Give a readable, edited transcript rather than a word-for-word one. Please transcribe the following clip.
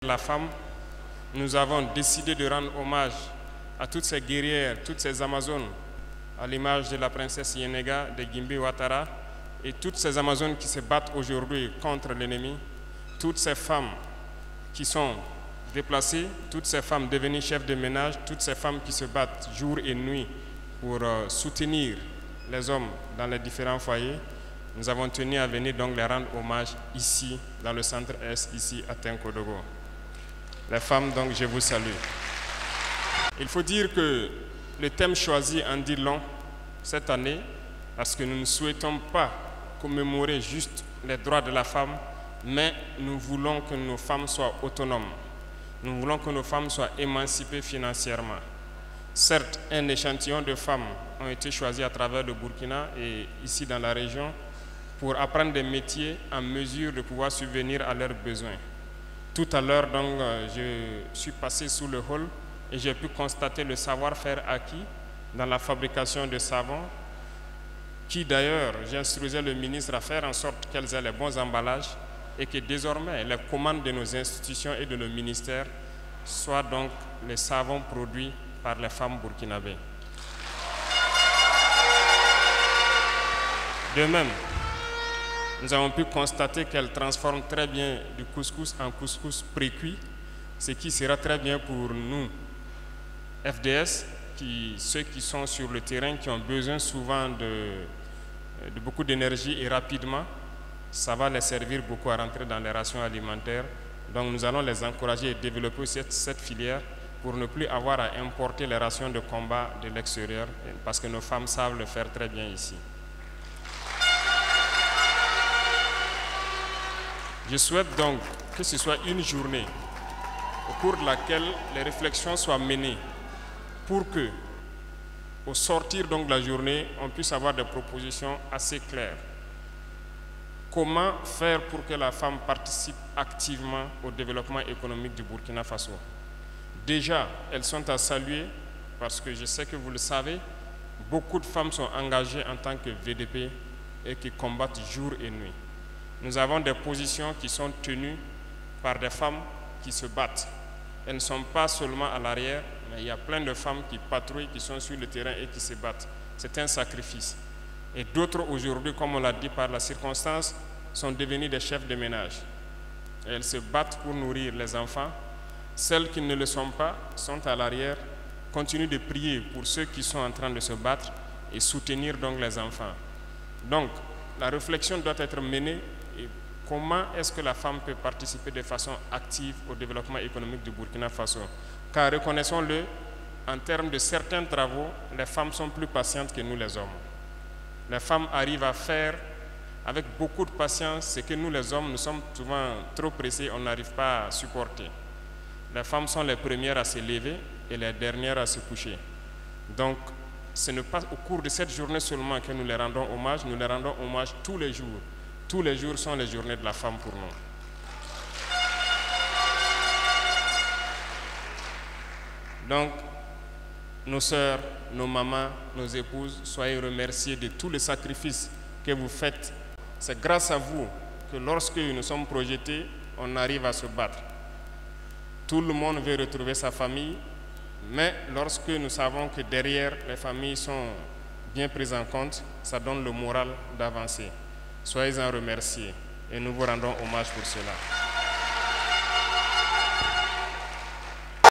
La femme, nous avons décidé de rendre hommage à toutes ces guerrières, toutes ces Amazones, à l'image de la princesse Yenega de Gimbi Ouattara et toutes ces Amazones qui se battent aujourd'hui contre l'ennemi, toutes ces femmes qui sont déplacées, toutes ces femmes devenues chefs de ménage, toutes ces femmes qui se battent jour et nuit pour soutenir les hommes dans les différents foyers. Nous avons tenu à venir donc les rendre hommage ici, dans le centre Est, ici à Tenkodogo. Les femmes, donc, je vous salue. Il faut dire que le thème choisi en dit long cette année, parce que nous ne souhaitons pas commémorer juste les droits de la femme, mais nous voulons que nos femmes soient autonomes. Nous voulons que nos femmes soient émancipées financièrement. Certes, un échantillon de femmes ont été choisis à travers le Burkina et ici dans la région pour apprendre des métiers en mesure de pouvoir subvenir à leurs besoins. Tout à l'heure, donc, je suis passé sous le hall et j'ai pu constater le savoir-faire acquis dans la fabrication de savon, qui d'ailleurs, j'instruisais le ministre à faire en sorte qu'elles aient les bons emballages et que désormais, les commandes de nos institutions et de nos ministères soient donc les savons produits par les femmes burkinabées. De même, nous avons pu constater qu'elle transforme très bien du couscous en couscous pré-cuit, ce qui sera très bien pour nous, FDS, ceux qui sont sur le terrain, qui ont besoin souvent de beaucoup d'énergie et rapidement. Ça va les servir beaucoup à rentrer dans les rations alimentaires. Donc nous allons les encourager et développer cette filière pour ne plus avoir à importer les rations de combat de l'extérieur, parce que nos femmes savent le faire très bien ici. Je souhaite donc que ce soit une journée au cours de laquelle les réflexions soient menées pour que, au sortir donc de la journée, on puisse avoir des propositions assez claires. Comment faire pour que la femme participe activement au développement économique du Burkina Faso? Déjà, elles sont à saluer parce que je sais que vous le savez, beaucoup de femmes sont engagées en tant que VDP et qui combattent jour et nuit. Nous avons des positions qui sont tenues par des femmes qui se battent. Elles ne sont pas seulement à l'arrière, mais il y a plein de femmes qui patrouillent, qui sont sur le terrain et qui se battent. C'est un sacrifice. Et d'autres aujourd'hui, comme on l'a dit par la circonstance, sont devenues des chefs de ménage. Et elles se battent pour nourrir les enfants. Celles qui ne le sont pas sont à l'arrière, continuent de prier pour ceux qui sont en train de se battre et soutenir donc les enfants. Donc, la réflexion doit être menée. Et comment est-ce que la femme peut participer de façon active au développement économique du Burkina Faso? Car reconnaissons-le, en termes de certains travaux, les femmes sont plus patientes que nous les hommes. Les femmes arrivent à faire avec beaucoup de patience ce que nous les hommes, nous sommes souvent trop pressés, on n'arrive pas à supporter. Les femmes sont les premières à se lever et les dernières à se coucher. Donc, ce n'est pas au cours de cette journée seulement que nous les rendons hommage, nous les rendons hommage tous les jours. Tous les jours sont les journées de la femme pour nous. Donc, nos sœurs, nos mamans, nos épouses, soyez remerciées de tous les sacrifices que vous faites. C'est grâce à vous que lorsque nous sommes projetés, on arrive à se battre. Tout le monde veut retrouver sa famille, mais lorsque nous savons que derrière, les familles sont bien prises en compte, ça donne le moral d'avancer. Soyez-en remerciés et nous vous rendons hommage pour cela.